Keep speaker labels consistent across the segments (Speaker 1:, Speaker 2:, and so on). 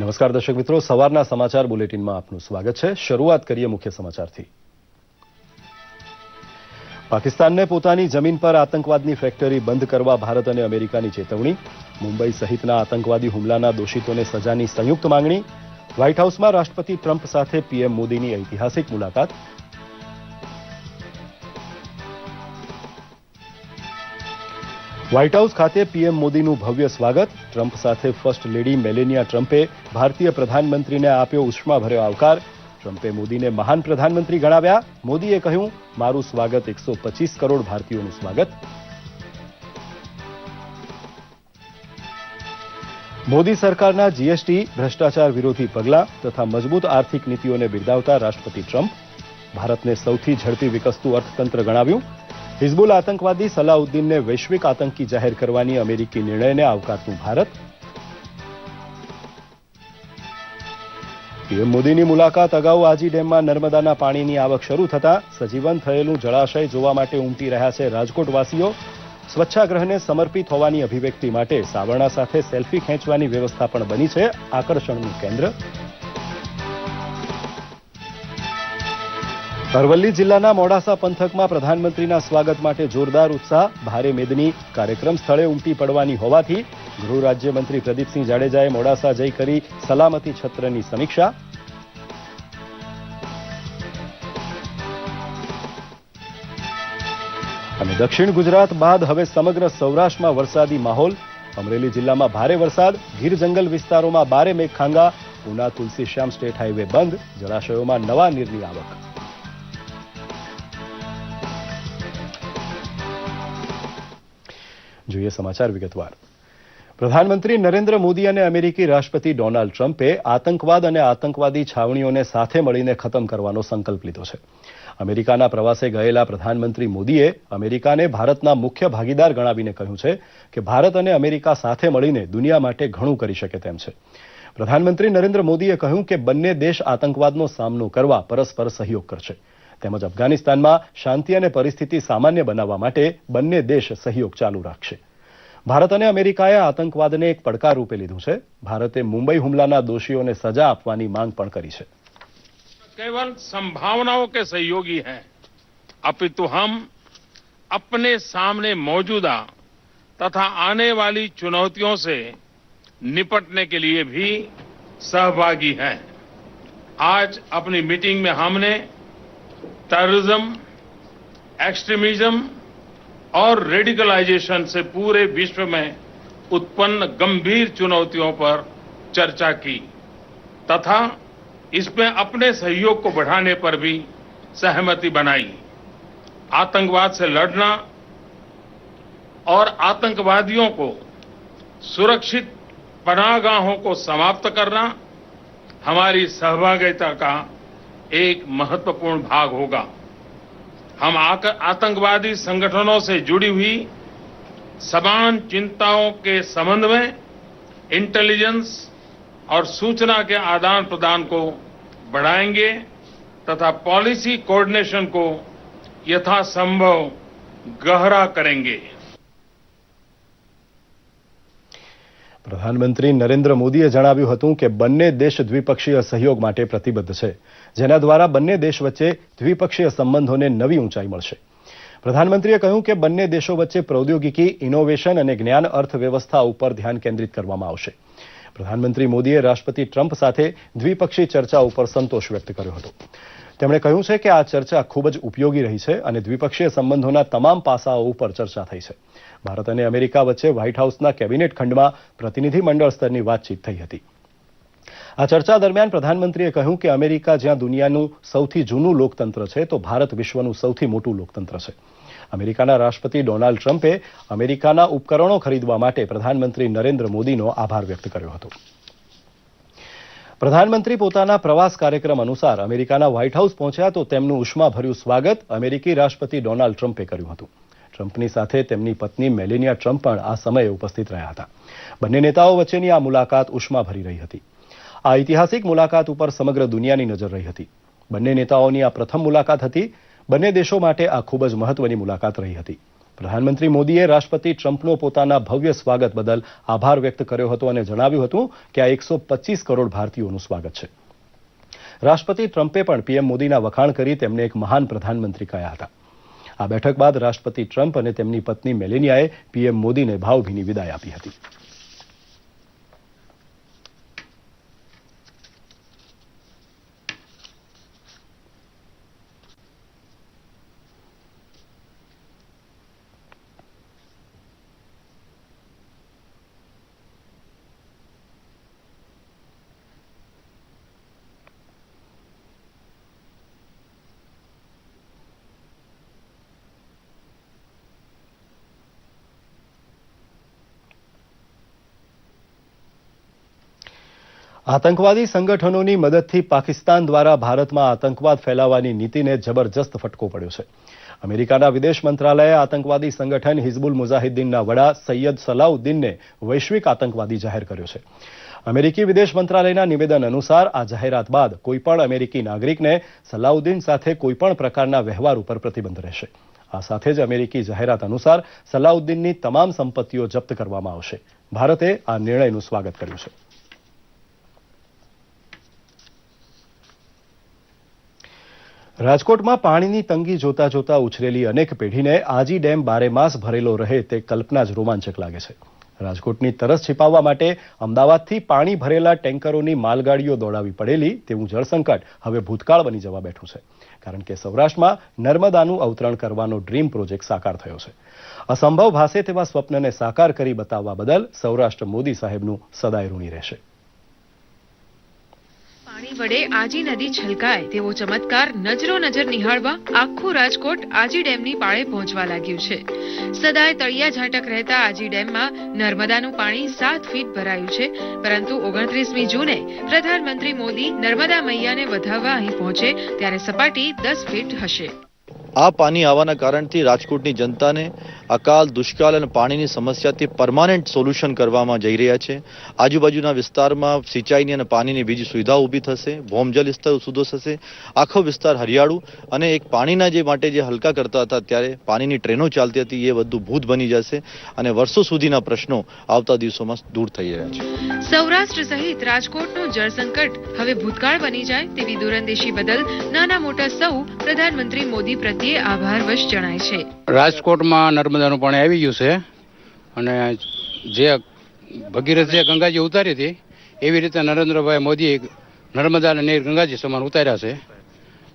Speaker 1: નમસ્કાર દર્શક મિત્રો, સવારના સમાચાર બુલેટિનમાં આપનું સ્વાગત છે। શરૂઆત કરીએ મુખ્ય સમાચારથી। પાકિસ્તાનને પોતાની જમીન પર આતંકવાદની ફેક્ટરી બંધ કરવા ભારત અને અમેરિકાની ચેતવણી। મુંબઈ સહિતના આતંકવાદી હુમલાના દોષિતોને સજાની સંયુક્ત માંગણી। વ્હાઇટ હાઉસમાં રાષ્ટ્રપતિ ટ્રમ્પ સાથે પીએમ મોદીની ઐતિહાસિક મુલાકાત। વ્હાઇટ હાઉસ ખાતે પીએમ મોદીનું ભવ્ય સ્વાગત। ટ્રમ્પ સાથે ફર્સ્ટ લેડી મેલેનિયા ટ્રમ્પે ભારતીય પ્રધાનમંત્રીને આપ્યો ઉષ્માભર્યો આવકાર। ટ્રમ્પે મોદીને મહાન પ્રધાનમંત્રી ગણાવ્યા। મોદીએ કહ્યું, મારું સ્વાગત 125 કરોડ ભારતીયોનું સ્વાગત। મોદી સરકારના જીએસટી, ભ્રષ્ટાચાર વિરોધી પગલાં તથા મજબૂત આર્થિક નીતિઓને બિરદાવતા રાષ્ટ્રપતિ ટ્રમ્પ ભારતને સૌથી ઝડપી વિકસતું અર્થતંત્ર ગણાવ્યું। હિઝબુલ આતંકવાદી સલાઉદ્દીનને વૈશ્વિક આતંકી જાહેર કરવાની અમેરિકી નિર્ણયને આવકારતું ભારત। પીએમ મોદીની મુલાકાત અગાઉ આજી ડેમમાં નર્મદાના પાણીની આવક શરૂ થતાં સજીવન થયેલું જળાશય જોવા માટે ઉમટી રહ્યા છે રાજકોટવાસીઓ। સ્વચ્છાગ્રહને સમર્પિત હોવાની અભિવ્યક્તિ માટે સાવરણા સાથે સેલ્ફી ખેંચવાની વ્યવસ્થા પણ બની છે આકર્ષણનું કેન્દ્ર। અરવલ્લી જિલ્લાના મોડાસા પંથકમાં પ્રધાનમંત્રીના સ્વાગત માટે જોરદાર ઉત્સાહ। ભારે મેદની કાર્યક્રમ સ્થળે ઉમટી પડવાની હોવાથી ગૃહ રાજ્યમંત્રી પ્રદીપસિંહ જાડેજાએ મોડાસા જઈ કરી સલામતી છત્રની સમીક્ષા। અને દક્ષિણ ગુજરાત બાદ હવે સમગ્ર સૌરાષ્ટ્રમાં વરસાદી માહોલ। અમરેલી જિલ્લામાં ભારે વરસાદ, ગીર જંગલ વિસ્તારોમાં બારે મેઘખાંગા। ઉના તુલસીશ્યામ સ્ટેટ હાઈવે બંધ, જળાશયોમાં નવા નીરની આવક। જોઈએ સમાચાર વિગતવાર। પ્રધાનમંત્રી નરેન્દ્ર મોદી અને અમેરિકી રાષ્ટ્રપતિ ડોનાલ્ડ ટ્રમ્પે આતંકવાદ અને આતંકવાદી છાવણીઓને સાથે મળીને ખતમ કરવાનો સંકલ્પ લીધો છે। અમેરિકાના પ્રવાસે ગયેલા પ્રધાનમંત્રી મોદીએ અમેરિકાને ભારતના મુખ્ય ભાગીદાર ગણાવીને કહ્યું છે કે ભારત અને અમેરિકા સાથે મળીને દુનિયા માટે ઘણું કરી શકે તેમ છે। પ્રધાનમંત્રી નરેન્દ્ર મોદીએ કહ્યું કે બંને દેશ આતંકવાદનો સામનો કરવા પરસ્પર સહયોગ કરશે તેમજ અફઘાનિસ્તાનમાં શાંતિ અને પરિસ્થિતિ સામાન્ય બનાવવા માટે બંને દેશ સહયોગ ચાલુ રાખશે। ભારત અને અમેરિકાએ આતંકવાદને એક પડકાર રૂપે લીધું છે। ભારતે મુંબઈ હુમલાના દોષીઓને સજા આપવાની માંગ પણ કરી છે।
Speaker 2: केवल संभावनाओं के सहयोगी हैं, अपितु हम अपने सामने मौजूदा तथा आने वाली चुनौतियों से निपटने के लिए भी सहभागी हैं। आज अपनी मीटिंग में हमने टेररिज्म, एक्सट्रीमिज्म और रेडिकलाइजेशन से पूरे विश्व में उत्पन्न गंभीर चुनौतियों पर चर्चा की तथा इसमें अपने सहयोग को बढ़ाने पर भी सहमति बनाई। आतंकवाद से लड़ना और आतंकवादियों को सुरक्षित पनाहगाहों को समाप्त करना हमारी सहभागिता का एक महत्वपूर्ण भाग होगा। हम आतंकवादी संगठनों से जुड़ी हुई समान चिंताओं के संबंध में इंटेलिजेंस और सूचना के आदान प्रदान को बढ़ाएंगे तथा पॉलिसी कोऑर्डिनेशन को यथासंभव गहरा करेंगे।
Speaker 1: પ્રધાનમંત્રી નરેન્દ્ર મોદીએ જણાવ્યું હતું કે બંને દેશ દ્વિપક્ષીય સહયોગ માટે પ્રતિબદ્ધ છે, જેના દ્વારા બંને દેશ વચ્ચે દ્વિપક્ષીય સંબંધોને નવી ઊંચાઈ મળશે। પ્રધાનમંત્રીએ કહ્યું કે બંને દેશો વચ્ચે પ્રૌદ્યોગિકી, ઇનોવેશન અને જ્ઞાન અર્થવ્યવસ્થા ઉપર ધ્યાન કેન્દ્રિત કરવામાં આવશે। પ્રધાનમંત્રી મોદીએ રાષ્ટ્રપતિ ટ્રમ્પ સાથે દ્વિપક્ષી ચર્ચા ઉપર સંતોષ વ્યક્ત કર્યો હતો। તેમણે કહ્યું છે કે આ ચર્ચા ખૂબ જ ઉપયોગી રહી છે અને દ્વિપક્ષીય સંબંધોના તમામ પાસાઓ ઉપર ચર્ચા થઈ છે। ભારત અને અમેરિકા વચ્ચે વ્હાઇટ હાઉસના કેબિનેટ ખંડમાં પ્રતિનિધિ મંડળ સ્તરની વાતચીત થઈ હતી। આ ચર્ચા દરમિયાન પ્રધાનમંત્રીએ કહ્યું કે અમેરિકા જ્યાં દુનિયાનું સૌથી જૂનું લોકતંત્ર છે તો ભારત વિશ્વનું સૌથી મોટું લોકતંત્ર છે। અમેરિકાના રાષ્ટ્રપતિ ડોનાલ્ડ ટ્રમ્પે અમેરિકાના ઉપકરણો ખરીદવા માટે પ્રધાનમંત્રી નરેન્દ્ર મોદીનો આભાર વ્યક્ત કર્યો હતો। પ્રધાનમંત્રી પોતાના પ્રવાસ કાર્યક્રમ અનુસાર અમેરિકાના વ્હાઇટ હાઉસ પહોંચ્યા તો તેમનું ઉષ્માભર્યું સ્વાગત અમેરિકી રાષ્ટ્રપતિ ડોનાલ્ડ ટ્રમ્પે કર્યું હતું। ટ્રમ્પની સાથે તેમની પત્ની મેલેનિયા ટ્રમ્પ પણ આ સમયે ઉપસ્થિત રહ્યા હતા। બંને નેતાઓ વચ્ચેની આ મુલાકાત ઉષ્માભરી રહી હતી। આ ઐતિહાસિક મુલાકાત ઉપર સમગ્ર દુનિયાની નજર રહી હતી। બંને નેતાઓની આ પ્રથમ મુલાકાત હતી। બંને દેશો માટે આ ખૂબ જ મહત્વની મુલાકાત રહી હતી। પ્રધાનમંત્રી મોદીએ રાષ્ટ્રપતિ ટ્રમ્પનો પોતાના ભવ્ય સ્વાગત બદલ આભાર વ્યક્ત કર્યો હતો અને જણાવ્યું હતું કે આ 125 કરોડ ભારતીયોનું સ્વાગત છે. રાષ્ટ્રપતિ ટ્રમ્પે પણ પીએમ મોદીના વખાણ કરી તેમને એક મહાન પ્રધાનમંત્રી કહ્યા હતા. આ બેઠક બાદ રાષ્ટ્રપતિ ટ્રમ્પ અને તેમની પત્ની મેલેનિયાએ પીએમ મોદીને ભાવભીની વિદાય આપી હતી. આતંકવાદી સંગઠનોની મદદથી પાકિસ્તાન દ્વારા ભારતમાં આતંકવાદ ફેલાવવાની નીતિને જબરજસ્ત ફટકો પડ્યો છે. અમેરિકાના વિદેશ મંત્રાલયે આતંકવાદી સંગઠન હિઝબુલ મુજાહિદ્દીનના વડા સૈયદ સલાઉદ્દીનને વૈશ્વિક આતંકવાદી જાહેર કર્યો છે. અમેરિકી વિદેશ મંત્રાલયના નિવેદન અનુસાર આ જાહેરાત બાદ કોઈપણ અમેરિકી નાગરિકને સલાઉદ્દીન સાથે કોઈપણ પ્રકારના વ્યવહાર ઉપર પ્રતિબંધ રહેશે. આ સાથે જ અમેરિકી જાહેરાત અનુસાર સલાઉદ્દીનની તમામ સંપત્તિઓ જપ્ત કરવામાં આવશે. ભારતે આ નિર્ણયનું સ્વાગત કર્યું છે. રાજકોટમાં પાણીની તંગી જોતા જોતા ઉછરેલી અનેક પેઢીને આજી ડેમ બારેમાસ ભરેલો રહે તે કલ્પના જ રોમાંચક લાગે છે. રાજકોટની તરસ छिपाવવા માટે અમદાવાદથી પાણી ભરેલા ટેન્કરોની માલગાડીઓ દોડાવી પડેલી તેવું જળસંકટ હવે ભૂતકાળ બની જવા બેઠું છે. કારણ કે સૌરાષ્ટ્રમાં નર્મદાનું અવતરણ કરવાનો ડ્રીમ પ્રોજેક્ટ સાકાર થયો છે. અસંભવ ભાસે તેવા સ્વપ્નને સાકાર કરી બતાવવા બદલ સૌરાષ્ટ્ર મોદી સાહેબનું સદાય ઋણી રહેશે.
Speaker 3: પાણી વડે આજી નદી છલકાય તેવો ચમત્કાર નજરો નજર નિહાળવા આખું રાજકોટ આજી ડેમની પાળે પહોંચવા લાગ્યું છે. સદાય તળિયા ઝાટક રહેતા આજી ડેમમાં નર્મદાનું પાણી 7 ફીટ ભરાયું છે, પરંતુ 29મી જૂને પ્રધાનમંત્રી મોદી નર્મદા મૈયાને વધાવવા અહીં પહોંચે ત્યારે સપાટી 10 ફીટ હશે.
Speaker 4: આ પાણી આવવાના કારણથી રાજકોટની જનતાને અકાલ, દુષ્કાળ અને પાણીની સમસ્યાથી પરમાનન્ટ સોલ્યુશન કરવામાં જઈ રહ્યા છે. આજુબાજુના વિસ્તારમાં સિંચાઈની અને પાણીની બીજી સુવિધાઓ ઊભી થશે, ભૌમજલ સ્તર સીધો થશે, આખો વિસ્તાર હરિયાળું અને એક પાણીના જે માટે જે હલકા કરતા હતા ત્યારે પાણીની ટ્રેનો ચાલતી હતી એ બધું ભૂત બની જશે અને વર્ષો સુધીના પ્રશ્નો આવતા દિવસોમાં દૂર થઈ રહ્યા છે.
Speaker 3: સૌરાષ્ટ્ર સહિત રાજકોટનું જળસંકટ હવે ભૂતકાળ બની જાય તેવી દૂરંદેશી બદલ નાના મોટા સૌ પ્રધાનમંત્રી મોદી પ્રત્યે આભારવશ જણાય છે.
Speaker 5: રાજકોટમાં નર્મદાનું પાણી આવી ગયું છે અને જે ભગીરથ જે ગંગાજી ઉતારી હતી એવી રીતે નરેન્દ્રભાઈ મોદીએ નર્મદાના નીર ગંગાજી સમાન ઉતાર્યા છે.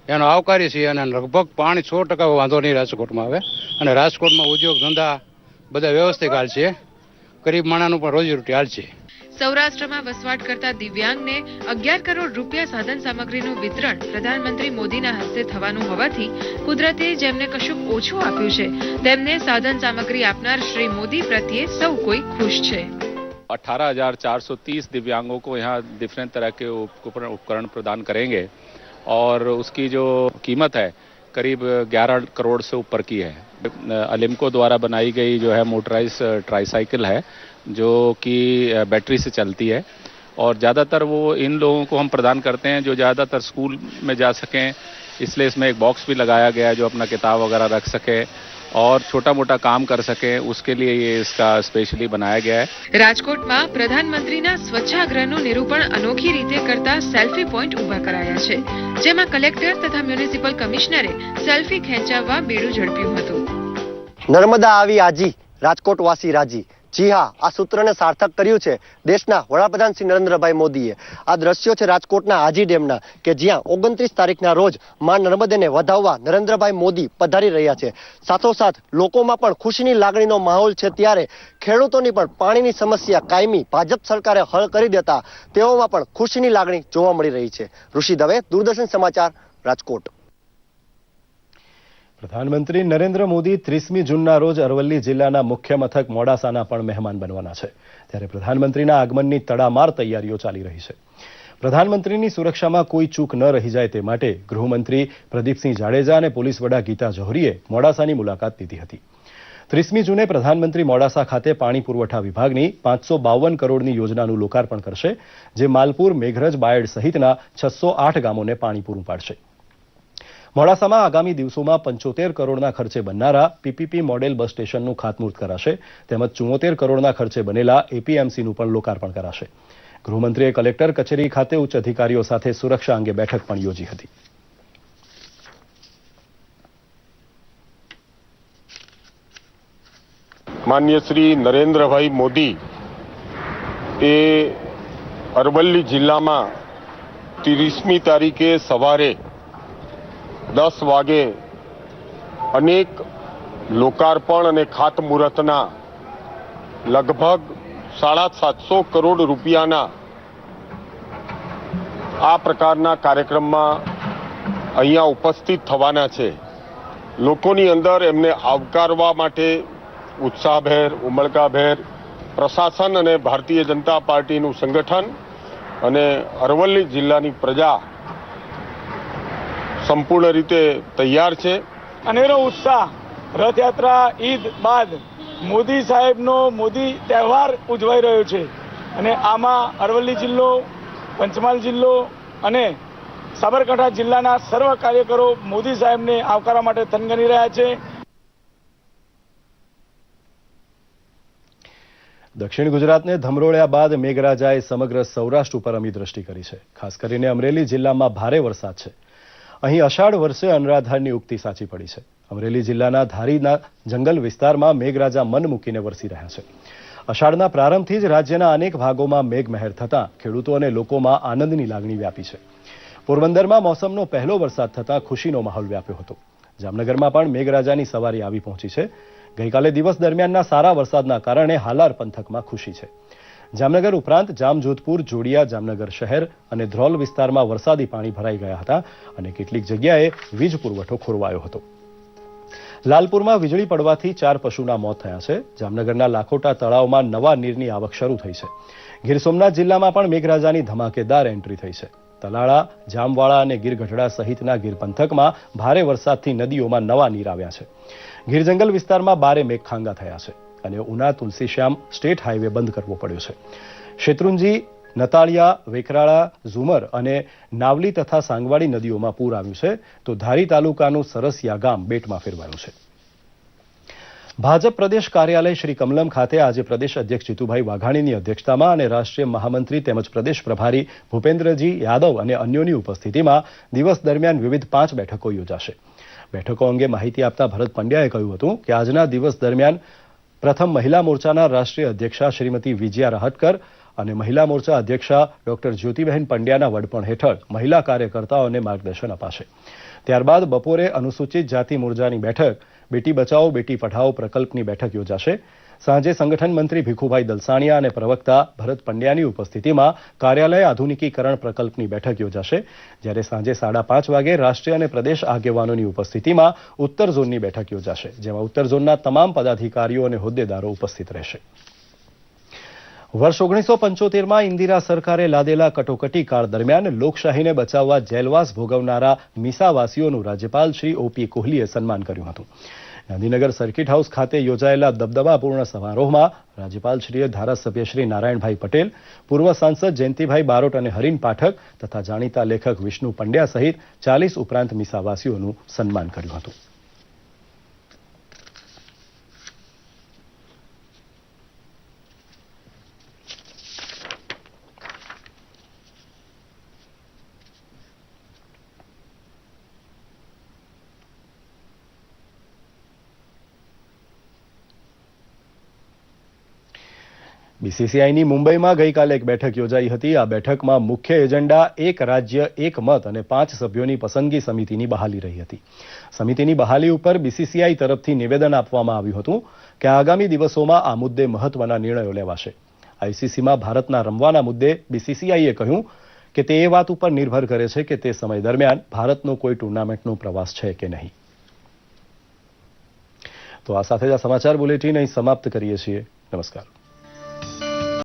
Speaker 5: એનો આવકારી છે અને લગભગ પાણી 100% વાંધો નહીં રાજકોટમાં આવે અને રાજકોટમાં ઉદ્યોગ ધંધા બધા વ્યવસ્થિત હાલ છે. ગરીબ માણસનું પણ રોજીરોટી હાલ છે.
Speaker 3: સૌરાષ્ટ્રમાં વસવાટ કરતા દિવ્યાંગને 11 કરોડ રૂપિયા સાધન સામગ્રીનું વિતરણ પ્રધાનમંત્રી મોદીના હસ્તે થવાનું હોવાથી કુદરતે જેમને કશુંક ઓછું આપ્યું છે તેમને સાધન સામગ્રી આપનાર શ્રી મોદી પ્રત્યે સૌ કોઈ ખુશ છે.
Speaker 6: 18,430 दिव्यांगों को यहाँ डिफरेंट तरह के उपकरण प्रदान करेंगे और उसकी जो कीमत है करीब 11 करोड़ से ऊपर की है. अलिम्को द्वारा बनाई गई जो है मोटराइज ट्राईसाइकिल है जो कि बैटरी से चलती है और ज़्यादातर वो इन लोगों को हम प्रदान करते हैं जो ज़्यादातर स्कूल में जा सकें, इसलिए इसमें एक बॉक्स भी लगाया गया है जो अपना किताब वगैरह रख सके और छोटा मोटा काम कर सके, उसके लिए ये इसका स्पेशली बनाया गया है.
Speaker 3: રાજકોટમાં પ્રધાનમંત્રીના સ્વચ્છાગ્રહનું નિરૂપણ અનોખી રીતે કરતા સેલ્ફી પોઈન્ટ ઉભા કરાયા છે, જેમાં કલેક્ટર તથા મ્યુનિસિપલ કમિશનરે સેલ્ફી ખેંચાવવા બેડું ઝડપ્યું હતું.
Speaker 7: નર્મદા આવી આજી, રાજકોટવાસી રાજી. જી હા, આ સૂત્રને સાર્થક કર્યું છે દેશના વડાપ્રધાન શ્રી નરેન્દ્રભાઈ મોદીએ. આ દ્રશ્યો છે રાજકોટના આજી ડેમના કે જ્યાં 29 તારીખના રોજ માં નર્મદેને વધાવવા નરેન્દ્રભાઈ મોદી પધારી રહ્યા છે. સાથોસાથ લોકોમાં પણ ખુશીની લાગણીનો માહોલ છે ત્યારે ખેડૂતોની પણ પાણીની સમસ્યા કાયમી ભાજપ સરકારે હલ કરી દેતા તેઓમાં પણ ખુશીની લાગણી જોવા મળી રહી છે. ઋષિ દવે, દૂરદર્શન સમાચાર, રાજકોટ.
Speaker 1: પ્રધાનમંત્રી નરેન્દ્ર મોદી 30મી જૂનના રોજ અરવલ્લી જિલ્લાના મુખ્ય મથક મોડાસાના પણ મહેમાન બનવાના છે. ત્યારે પ્રધાનમંત્રીના આગમનની તડામાર તૈયારીઓ ચાલી રહી છે. પ્રધાનમંત્રીની સુરક્ષામાં કોઈ ચૂક ન રહી જાય તે માટે ગૃહમંત્રી પ્રદીપસિંહ જાડેજા અને પોલીસ વડા ગીતા જોહરીએ મોડાસાની મુલાકાત લીધી હતી. 30મી જૂને પ્રધાનમંત્રી મોડાસા ખાતે પાણી પુરવઠા વિભાગની 552 કરોડની યોજનાનું લોકાર્પણ કરશે, જે માલપુર, મેઘરજ, બાયડ સહિતના 608 ગામોને પાણી પૂરું પાડશે. મોડાસામાં આગામી દિવસોમાં 75 કરોડના ખર્ચે બનનારા પીપીપી મોડેલ બસ સ્ટેશનનું ખાતમુહૂર્ત કરાશે તેમજ 74 કરોડના ખર્ચે બનેલા એપીએમસીનું પણ લોકાર્પણ કરાશે. ગૃહમંત્રીએ કલેક્ટર કચેરી ખાતે ઉચ્ચ અધિકારીઓ સાથે સુરક્ષા અંગે બેઠક પણ યોજી હતી.
Speaker 8: માનનીય શ્રી નરેન્દ્રભાઈ મોદી એ અરવલ્લી જિલ્લામાં 30મી તારીખે સવારે 10 વાગે અનેક લોકાર્પણ અને ખાતમુહૂર્તના લગભગ 750 કરોડ રૂપિયાના આ પ્રકારના કાર્યક્રમમાં અહીંયા ઉપસ્થિત થવાના છે. લોકોની અંદર એમને આવકારવા માટે ઉત્સાહભેર, ઉમળકાભેર પ્રશાસન અને ભારતીય જનતા પાર્ટીનું સંગઠન અને અરવલ્લી જિલ્લાની પ્રજા સંપૂર્ણ રીતે તૈયાર છે.
Speaker 9: અનેરો ઉત્સાહ રથયાત્રા ઈદ બાદ મોદી સાહેબનો મોદી તહેવાર ઉજવાઈ રહ્યો છે અને આમાં અરવલ્લી જિલ્લો, પંચમહાલ જિલ્લો અને સાબરકાંઠા જિલ્લાના સર્વ કાર્યકરો મોદી સાહેબને આવકારવા માટે થનગની રહ્યા છે.
Speaker 1: દક્ષિણ ગુજરાતને ધમરોળ્યા બાદ મેઘરાજાએ સમગ્ર સૌરાષ્ટ્ર ઉપર અમી દ્રષ્ટિ કરી છે. ખાસ કરીને અમરેલી જિલ્લામાં ભારે વરસાદ છે. અહીં અષાઢ વર્ષે અનરાધારની ઉક્તિ સાચી પડી છે. અમરેલી જિલ્લાના ધારીના જંગલ વિસ્તારમાં મેઘરાજા મન મૂકીને વરસી રહ્યા છે. અષાઢના પ્રારંભથી જ રાજ્યના અનેક ભાગોમાં મેઘમહેર થતાં ખેડૂતો અને લોકોમાં આનંદની લાગણી વ્યાપી છે. પોરબંદરમાં મોસમનો પહેલો વરસાદ થતાં ખુશીનો માહોલ વ્યાપ્યો હતો. જામનગરમાં પણ મેઘરાજાની સવારી આવી પહોંચી છે. ગઈકાલે દિવસ દરમિયાનના સારા વરસાદના કારણે હાલાર પંથકમાં ખુશી છે. જામનગર ઉપરાંત જામજોધપુર, જોડિયા, જામનગર શહેર અને ધ્રોલ વિસ્તારમાં વરસાદી પાણી ભરાઈ ગયા હતા અને કેટલીક જગ્યાએ વીજ પુરવઠો ખોરવાયો હતો. લાલપુરમાં વીજળી પડવાથી 4 પશુના મોત થયા છે. જામનગરના લાખોટા તળાવમાં નવા નીરની આવક શરૂ થઈ છે. ગીર સોમનાથ જિલ્લામાં પણ મેઘરાજાની ધમાકેદાર એન્ટ્રી થઈ છે. તલાળા, જામવાળા અને ગીરગઢડા સહિતના ગીર પંથકમાં ભારે વરસાદથી નદીઓમાં નવા નીર આવ્યા છે. ગીર જંગલ વિસ્તારમાં 12 મેઘખાંગા થયા છે અને ઉના તુલસીશ્યામ સ્ટેટ હાઈવે બંધ કરવો પડ્યો છે. શેત્રુંજી, નતાળિયા, વેકરાળા, ઝુમર અને નાવલી તથા સાંગવાડી નદીઓમાં પૂર આવ્યું છે તો ધારી તાલુકાનું સરસિયા ગામ બેટમાં ફેરવાયું છે. ભાજપ પ્રદેશ કાર્યાલય શ્રી કમલમ ખાતે આજે પ્રદેશ અધ્યક્ષ જીતુભાઈ વાઘાણીની અધ્યક્ષતામાં અને રાષ્ટ્રીય મહામંત્રી તેમજ પ્રદેશ પ્રભારી ભૂપેન્દ્રજી યાદવ અને અન્યોની ઉપસ્થિતિમાં દિવસ દરમિયાન વિવિધ 5 બેઠકો યોજાશે. બેઠકો અંગે માહિતી આપતા ભરત પંડ્યાએ કહ્યું હતું કે આજના દિવસ દરમિયાન પ્રથમ મહિલા મોરચાના રાષ્ટ્રીય અધ્યક્ષા શ્રીમતી વિજયા રાહટકર અને મહિલા મોરચા અધ્યક્ષા ડોક્ટર જ્યોતિબહેન પંડ્યાના વડપણ હેઠળ મહિલા કાર્યકર્તાઓને માર્ગદર્શન અપાશે. ત્યારબાદ બપોરે અનુસૂચિત જાતિ મોરચાની બેઠક, બેટી બચાવો બેટી પઢાઓ પ્રકલ્પની બેઠક યોજાશે. સાંજે સંગઠન મંત્રી ભીખુભાઈ દલસાણિયા અને પ્રવક્તા ભરત પંડ્યાની ઉપસ્થિતિમાં કાર્યાલય આધુનિકીકરણ પ્રકલ્પની બેઠક યોજાશે. જ્યારે સાંજે 5:30 વાગે રાષ્ટ્રીય અને પ્રદેશ આગેવાનોની ઉપસ્થિતિમાં ઉત્તર ઝોનની બેઠક યોજાશે, જેમાં ઉત્તર ઝોનના તમામ પદાધિકારીઓ અને હોદ્દેદારો ઉપસ્થિત રહેશે. વર્ષ 1975માં ઇન્દિરા સરકારે લાદેલા કટોકટી કાળ દરમિયાન લોકશાહીને બચાવવા જેલવાસ ભોગવનારા મીસાવાસીઓનું રાજ્યપાલ શ્રી OP કોહલીએ સન્માન કર્યું હતું. ગાંધીનગર સર્કિટ હાઉસ ખાતે યોજાયેલા દબદબાપૂર્ણ સમારોહમાં રાજ્યપાલશ્રીએ ધારાસભ્ય શ્રી નારાયણભાઈ પટેલ, પૂર્વ સાંસદ જયંતિભાઈ બારોટ અને હરીન પાઠક તથા જાણીતા લેખક વિષ્ણુ પંડ્યા સહિત 40 ઉપરાંત મીસાવાસીઓનું સન્માન કર્યું હતું. BCCIની મુંબઈમાં ગઈકાલે એક બેઠક યોજાઈ હતી. આ બેઠકમાં મુખ્ય એજન્ડા એક રાજ્ય એક મત અને 5 સભ્યોની પસંદગી સમિતિની બહાલી રહી હતી. સમિતિની બહાલી ઉપર BCCI તરફથી નિવેદન આપવામાં આવ્યું હતું કે આગામી દિવસોમાં આ મુદ્દે મહત્વના નિર્ણયો લેવાશે. ICCમાં ભારતના રમવાના મુદ્દે BCCIએ કહ્યું કે તે એ વાત ઉપર નિર્ભર કરે છે કે તે સમય દરમિયાન ભારતનો કોઈ ટુર્નામેન્ટનો પ્રવાસ છે કે નહીં. તો આ સાથે જ આ સમાચાર બુલેટિન અહીં સમાપ્ત કરીએ છીએ. નમસ્કાર.